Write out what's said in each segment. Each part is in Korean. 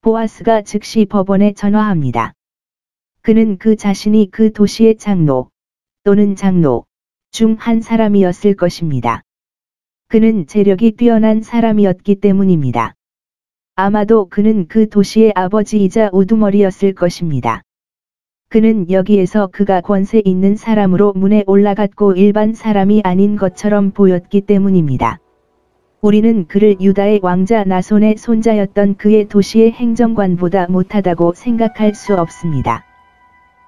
보아스가 즉시 법원에 전화합니다. 그는 그 자신이 그 도시의 장로 또는 장로 중 한 사람이었을 것입니다. 그는 재력이 뛰어난 사람이었기 때문입니다. 아마도 그는 그 도시의 아버지이자 우두머리였을 것입니다. 그는 여기에서 그가 권세 있는 사람으로 문에 올라갔고 일반 사람이 아닌 것처럼 보였기 때문입니다. 우리는 그를 유다의 왕자 나손의 손자였던 그의 도시의 행정관보다 못하다고 생각할 수 없습니다.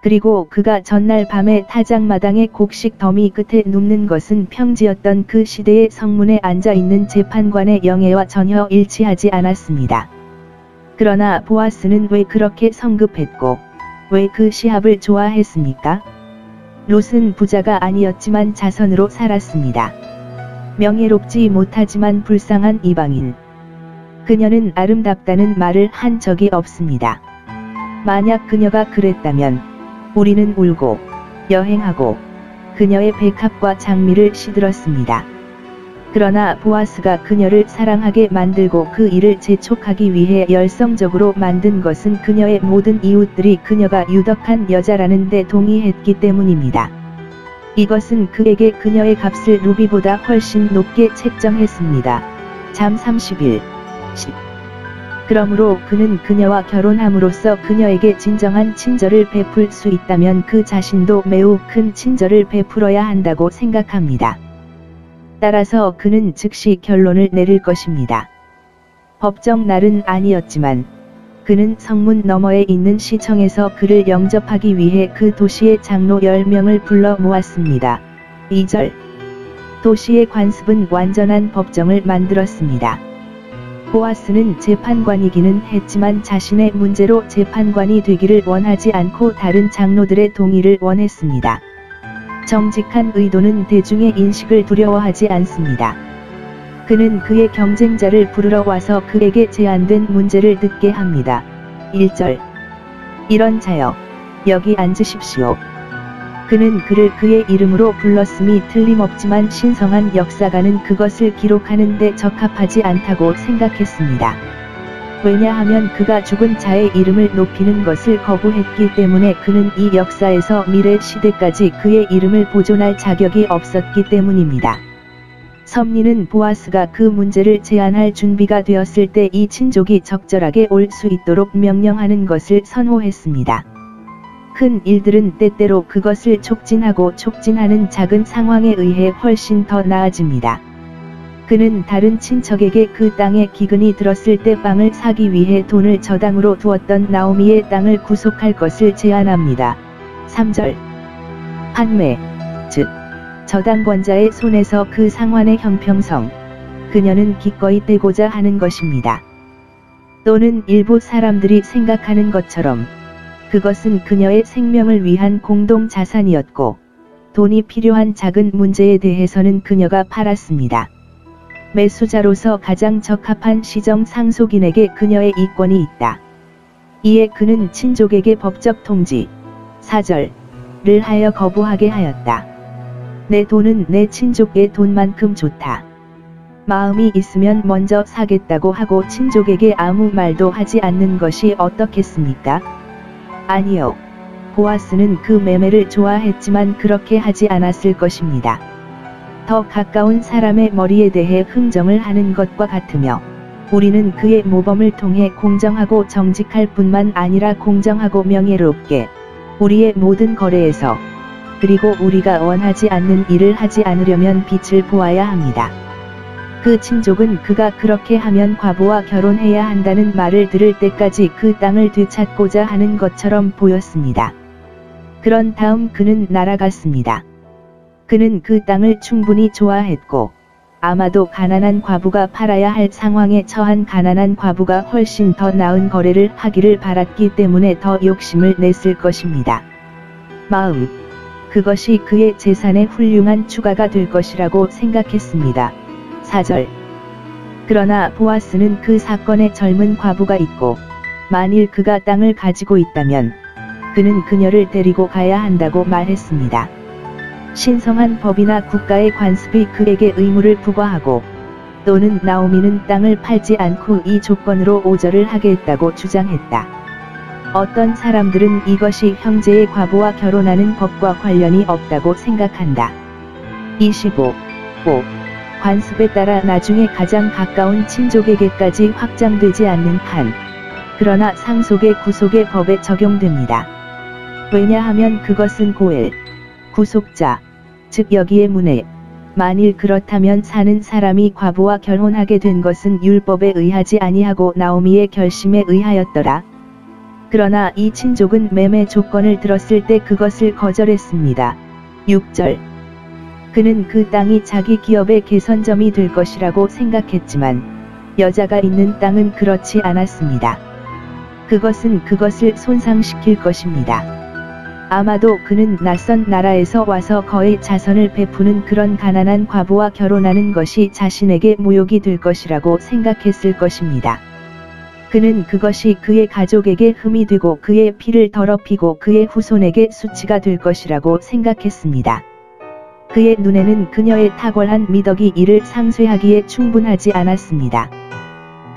그리고 그가 전날 밤에 타작마당의 곡식 더미 끝에 눕는 것은 평지였던 그 시대의 성문에 앉아있는 재판관의 영예와 전혀 일치하지 않았습니다. 그러나 보아스는 왜 그렇게 성급했고 왜 그 시합을 좋아했습니까? 롯은 부자가 아니었지만 자선으로 살았습니다. 명예롭지 못하지만 불쌍한 이방인. 그녀는 아름답다는 말을 한 적이 없습니다. 만약 그녀가 그랬다면 우리는 울고 여행하고 그녀의 백합과 장미를 시들었습니다. 그러나 보아스가 그녀를 사랑하게 만들고 그 일을 재촉하기 위해 열성적으로 만든 것은 그녀의 모든 이웃들이 그녀가 유덕한 여자라는 데 동의했기 때문입니다. 이것은 그에게 그녀의 값을 루비보다 훨씬 높게 책정했습니다. 잠 31, 10. 그러므로 그는 그녀와 결혼함으로써 그녀에게 진정한 친절을 베풀 수 있다면 그 자신도 매우 큰 친절을 베풀어야 한다고 생각합니다. 따라서 그는 즉시 결론을 내릴 것입니다. 법정 날은 아니었지만 그는 성문 너머에 있는 시청에서 그를 영접하기 위해 그 도시의 장로 10명을 불러 모았습니다. 2절. 도시의 관습은 완전한 법정을 만들었습니다. 보아스는 재판관이기는 했지만 자신의 문제로 재판관이 되기를 원하지 않고 다른 장로들의 동의를 원했습니다. 정직한 의도는 대중의 인식을 두려워하지 않습니다. 그는 그의 경쟁자를 부르러 와서 그에게 제안된 문제를 듣게 합니다. 1절. 이런 자여, 여기 앉으십시오. 그는 그를 그의 이름으로 불렀음이 틀림없지만 신성한 역사가는 그것을 기록하는 데 적합하지 않다고 생각했습니다. 왜냐하면 그가 죽은 자의 이름을 높이는 것을 거부했기 때문에 그는 이 역사에서 미래 시대까지 그의 이름을 보존할 자격이 없었기 때문입니다. 섭리는 보아스가 그 문제를 제안할 준비가 되었을 때 이 친족이 적절하게 올 수 있도록 명령하는 것을 선호했습니다. 큰 일들은 때때로 그것을 촉진하고 촉진하는 작은 상황에 의해 훨씬 더 나아집니다. 그는 다른 친척에게 그 땅에 기근이 들었을 때 빵을 사기 위해 돈을 저당으로 두었던 나오미의 땅을 구속할 것을 제안합니다. 3절. 판매, 즉 저당권자의 손에서 그 상환의 형평성, 그녀는 기꺼이 떼고자 하는 것입니다. 또는 일부 사람들이 생각하는 것처럼 그것은 그녀의 생명을 위한 공동 자산이었고 돈이 필요한 작은 문제에 대해서는 그녀가 팔았습니다. 매수자로서 가장 적합한 시정 상속인에게 그녀의 이권이 있다. 이에 그는 친족에게 법적 통지, 4절을 하여 거부하게 하였다. 내 돈은 내 친족의 돈만큼 좋다. 마음이 있으면 먼저 사겠다고 하고 친족에게 아무 말도 하지 않는 것이 어떻겠습니까? 아니요. 보아스는 그 매매를 좋아했지만 그렇게 하지 않았을 것입니다. 더 가까운 사람의 머리에 대해 흥정을 하는 것과 같으며 우리는 그의 모범을 통해 공정하고 정직할 뿐만 아니라 공정하고 명예롭게 우리의 모든 거래에서 그리고 우리가 원하지 않는 일을 하지 않으려면 빛을 보아야 합니다. 그 친족은 그가 그렇게 하면 과부와 결혼해야 한다는 말을 들을 때까지 그 땅을 되찾고자 하는 것처럼 보였습니다. 그런 다음 그는 날아갔습니다. 그는 그 땅을 충분히 좋아했고 아마도 가난한 과부가 팔아야 할 상황에 처한 가난한 과부가 훨씬 더 나은 거래를 하기를 바랐기 때문에 더 욕심을 냈을 것입니다. 마음, 그것이 그의 재산의 훌륭한 추가가 될 것이라고 생각했습니다. 4절. 그러나 보아스는 그 사건에 젊은 과부가 있고 만일 그가 땅을 가지고 있다면 그는 그녀를 데리고 가야 한다고 말했습니다. 신성한 법이나 국가의 관습이 그에게 의무를 부과하고 또는 나오미는 땅을 팔지 않고 이 조건으로 오절을 하겠다고 주장했다. 어떤 사람들은 이것이 형제의 과부와 결혼하는 법과 관련이 없다고 생각한다. 25. 관습에 따라 나중에 가장 가까운 친족에게까지 확장되지 않는 한, 그러나 상속의 구속의 법에 적용됩니다. 왜냐하면 그것은 고엘, 구속자, 즉 여기에 문에, 만일 그렇다면 사는 사람이 과부와 결혼하게 된 것은 율법에 의하지 아니하고 나오미의 결심에 의하였더라. 그러나 이 친족은 매매 조건을 들었을 때 그것을 거절했습니다. 6절. 그는 그 땅이 자기 기업의 개선점이 될 것이라고 생각했지만 여자가 있는 땅은 그렇지 않았습니다. 그것은 그것을 손상시킬 것입니다. 아마도 그는 낯선 나라에서 와서 거의 자선을 베푸는 그런 가난한 과부와 결혼하는 것이 자신에게 모욕이 될 것이라고 생각했을 것입니다. 그는 그것이 그의 가족에게 흠이 되고 그의 피를 더럽히고 그의 후손에게 수치가 될 것이라고 생각했습니다. 그의 눈에는 그녀의 탁월한 미덕이 이를 상쇄하기에 충분하지 않았습니다.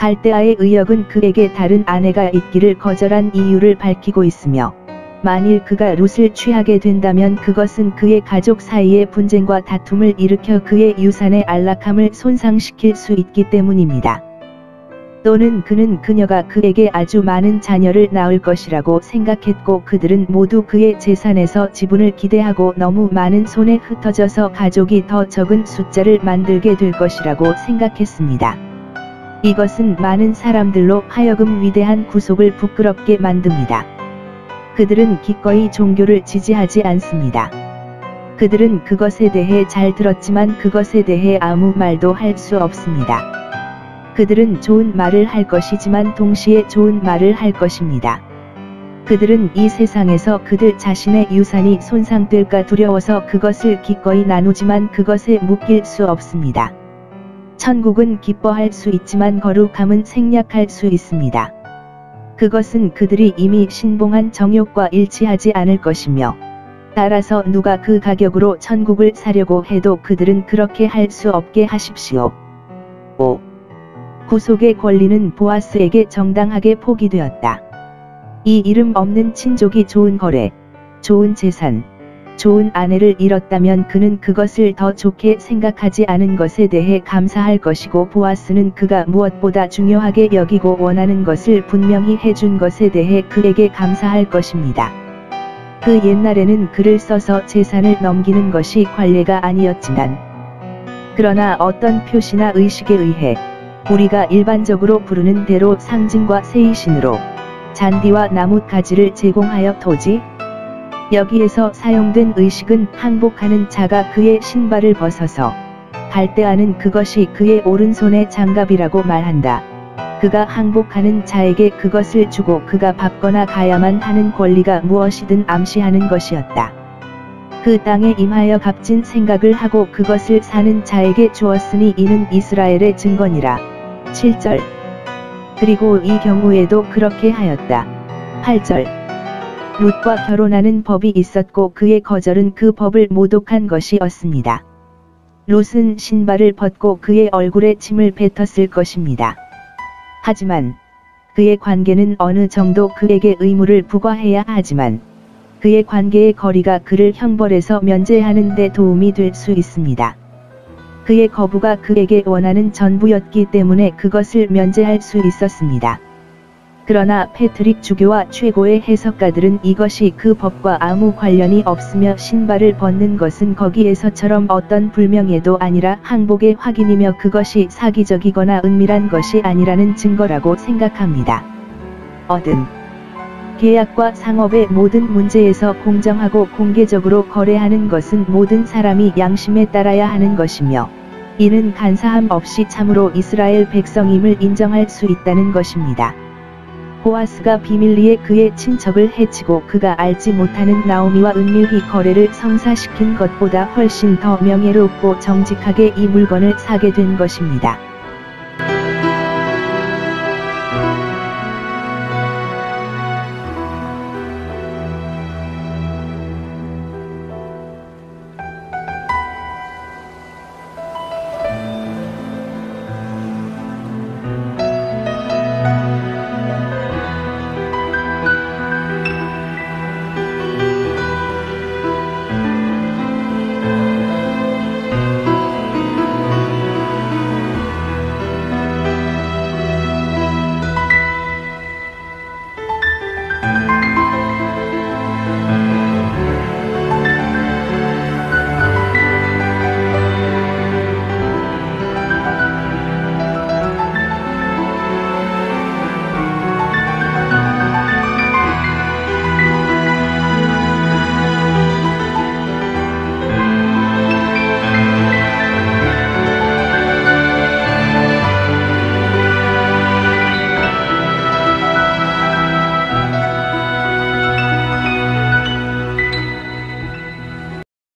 갈대아의 의역은 그에게 다른 아내가 있기를 거절한 이유를 밝히고 있으며, 만일 그가 룻을 취하게 된다면 그것은 그의 가족 사이의 분쟁과 다툼을 일으켜 그의 유산의 안락함을 손상시킬 수 있기 때문입니다. 또는 그는 그녀가 그에게 아주 많은 자녀를 낳을 것이라고 생각했고 그들은 모두 그의 재산에서 지분을 기대하고 너무 많은 손에 흩어져서 가족이 더 적은 숫자를 만들게 될 것이라고 생각했습니다. 이것은 많은 사람들로 하여금 위대한 구속을 부끄럽게 만듭니다. 그들은 기꺼이 종교를 지지하지 않습니다. 그들은 그것에 대해 잘 들었지만 그것에 대해 아무 말도 할 수 없습니다. 그들은 좋은 말을 할 것이지만 동시에 좋은 말을 할 것입니다. 그들은 이 세상에서 그들 자신의 유산이 손상될까 두려워서 그것을 기꺼이 나누지만 그것에 묶일 수 없습니다. 천국은 기뻐할 수 있지만 거룩함은 생략할 수 있습니다. 그것은 그들이 이미 신봉한 정욕과 일치하지 않을 것이며, 따라서 누가 그 가격으로 천국을 사려고 해도 그들은 그렇게 할 수 없게 하십시오. 5. 구속의 권리는 보아스에게 정당하게 포기되었다. 이 이름 없는 친족이 좋은 거래, 좋은 재산, 좋은 아내를 잃었다면 그는 그것을 더 좋게 생각하지 않은 것에 대해 감사할 것이고 보아스는 그가 무엇보다 중요하게 여기고 원하는 것을 분명히 해준 것에 대해 그에게 감사할 것입니다. 그 옛날에는 글을 써서 재산을 넘기는 것이 관례가 아니었지만, 그러나 어떤 표시나 의식에 의해 우리가 일반적으로 부르는 대로 상징과 세이신으로 잔디와 나뭇가지를 제공하여 토지, 여기에서 사용된 의식은 항복하는 자가 그의 신발을 벗어서 갈대아는 그것이 그의 오른손의 장갑이라고 말한다. 그가 항복하는 자에게 그것을 주고 그가 받거나 가야만 하는 권리가 무엇이든 암시하는 것이었다. 그 땅에 임하여 값진 생각을 하고 그것을 사는 자에게 주었으니 이는 이스라엘의 증거니라. 7절. 그리고 이 경우에도 그렇게 하였다. 8절. 룻과 결혼하는 법이 있었고 그의 거절은 그 법을 모독한 것이었습니다. 룻은 신발을 벗고 그의 얼굴에 침을 뱉었을 것입니다. 하지만 그의 관계는 어느 정도 그에게 의무를 부과해야 하지만 그의 관계의 거리가 그를 형벌에서 면제하는 데 도움이 될 수 있습니다. 그의 거부가 그에게 원하는 전부였기 때문에 그것을 면제할 수 있었습니다. 그러나 패트릭 주교와 최고의 해석가들은 이것이 그 법과 아무 관련이 없으며 신발을 벗는 것은 거기에서처럼 어떤 불명예도 아니라 항복의 확인이며 그것이 사기적이거나 은밀한 것이 아니라는 증거라고 생각합니다. 얻은 계약과 상업의 모든 문제에서 공정하고 공개적으로 거래하는 것은 모든 사람이 양심에 따라야 하는 것이며, 이는 간사함 없이 참으로 이스라엘 백성임을 인정할 수 있다는 것입니다. 보아스가 비밀리에 그의 친척을 해치고 그가 알지 못하는 나오미와 은밀히 거래를 성사시킨 것보다 훨씬 더 명예롭고 정직하게 이 물건을 사게 된 것입니다.